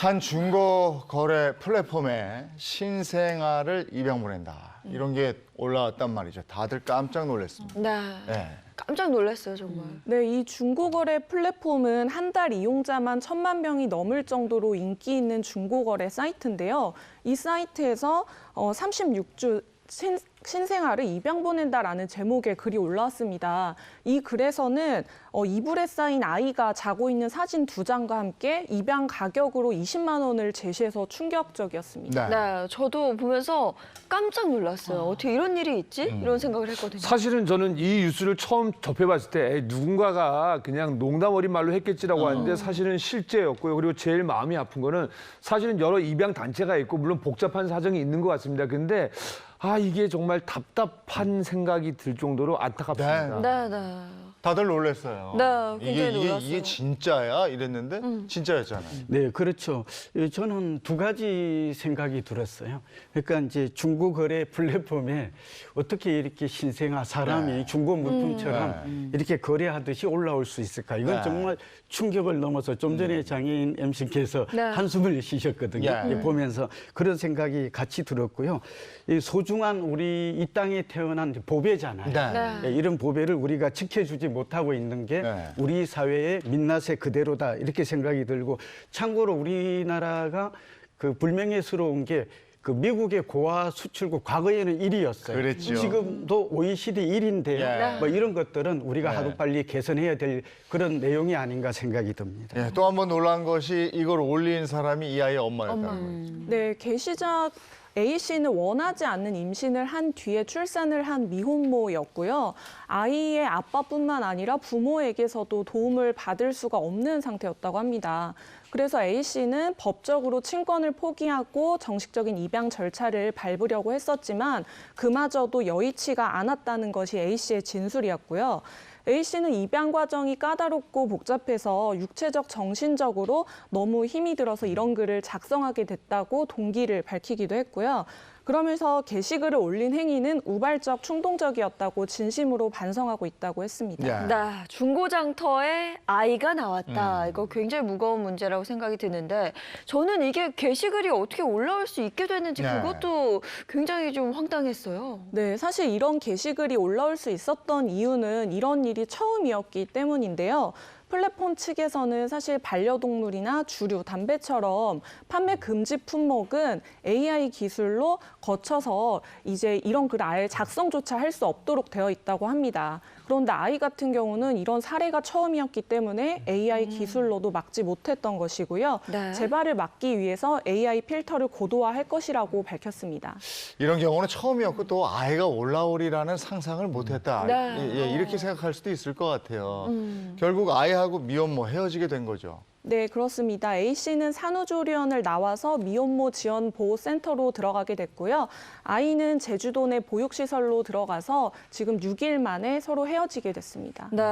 한 중고 거래 플랫폼에 신생아를 입양 보낸다. 이런 게 올라왔단 말이죠. 다들 깜짝 놀랐습니다. 네. 깜짝 놀랐어요, 정말. 네, 이 중고거래 플랫폼은 한 달 이용자만 1,000만 명이 넘을 정도로 인기 있는 중고거래 사이트인데요. 이 사이트에서 36주 신생아를 입양 보낸다라는 제목의 글이 올라왔습니다. 이 글에서는 이불에 쌓인 아이가 자고 있는 사진 2장과 함께 입양 가격으로 20만 원을 제시해서 충격적이었습니다. 네, 저도 보면서 깜짝 놀랐어요. 어떻게 이런 일이 있지? 이런 생각을 했거든요. 사실은 저는 이 뉴스를 처음 접해봤을 때 누군가가 그냥 농담 어린 말로 했겠지라고 하는데 사실은 실제였고요. 그리고 제일 마음이 아픈 거는 사실은 여러 입양 단체가 있고 물론 복잡한 사정이 있는 것 같습니다. 근데 이게 정말 답답한 생각이 들 정도로 안타깝습니다. 네. 다들 놀랐어요. 네, 굉장히 놀랐어요. 이게 진짜야? 이랬는데 진짜였잖아요. 네, 그렇죠. 저는 두 가지 생각이 들었어요. 그러니까 이제 중고 거래 플랫폼에 어떻게 이렇게 신생아 사람이 중고 물품처럼 이렇게 거래하듯이 올라올 수 있을까? 이건 정말 충격을 넘어서 좀 전에 장애인 MC께서 한숨을 쉬셨거든요. 보면서 그런 생각이 같이 들었고요. 이 소중한 우리 이 땅에 태어난 보배잖아요. 이런 보배를 우리가 지켜주지 못하고 있는 게 우리 사회의 민낯의 그대로다 이렇게 생각이 들고 참고로 우리나라가 그 불명예스러운 게 그 미국의 고아 수출국 과거에는 1위였어요. 그랬죠. 지금도 OECD 1위인데요. 뭐 이런 것들은 우리가 하루빨리 개선해야 될 그런 내용이 아닌가 생각이 듭니다. 또 한 번 놀란 것이 이걸 올린 사람이 이 아이의 엄마였다는 거예요. 네, 게시자 A씨는 원하지 않는 임신을 한 뒤에 출산을 한 미혼모였고요. 아이의 아빠뿐만 아니라 부모에게서도 도움을 받을 수가 없는 상태였다고 합니다. 그래서 A씨는 법적으로 친권을 포기하고 정식적인 입양 절차를 밟으려고 했었지만 그마저도 여의치가 않았다는 것이 A씨의 진술이었고요. A씨는 입양 과정이 까다롭고 복잡해서 육체적, 정신적으로 너무 힘이 들어서 이런 글을 작성하게 됐다고 동기를 밝히기도 했고요. 그러면서 게시글을 올린 행위는 우발적, 충동적이었다고 진심으로 반성하고 있다고 했습니다. 네, 중고장터에 아이가 나왔다. 이거 굉장히 무거운 문제라고 생각이 드는데 저는 이게 게시글이 어떻게 올라올 수 있게 됐는지 그것도 굉장히 좀 황당했어요. 네, 사실 이런 게시글이 올라올 수 있었던 이유는 이런 일이 처음이었기 때문인데요. 플랫폼 측에서는 사실 반려동물이나 주류, 담배처럼 판매 금지 품목은 AI 기술로 거쳐서 이제 이런 글 아예 작성조차 할 수 없도록 되어 있다고 합니다. 그런데 아이 같은 경우는 이런 사례가 처음이었기 때문에 AI 기술로도 막지 못했던 것이고요. 재발을 막기 위해서 AI 필터를 고도화할 것이라고 밝혔습니다. 이런 경우는 처음이었고 또 아이가 올라오리라는 상상을 못했다. 이렇게 생각할 수도 있을 것 같아요. 결국 아이하고 미혼모 헤어지게 된 거죠. 네, 그렇습니다. A씨는 산후조리원을 나와서 미혼모 지원 보호센터로 들어가게 됐고요. 아이는 제주도 내 보육시설로 들어가서 지금 6일 만에 서로 헤어지게 됐습니다.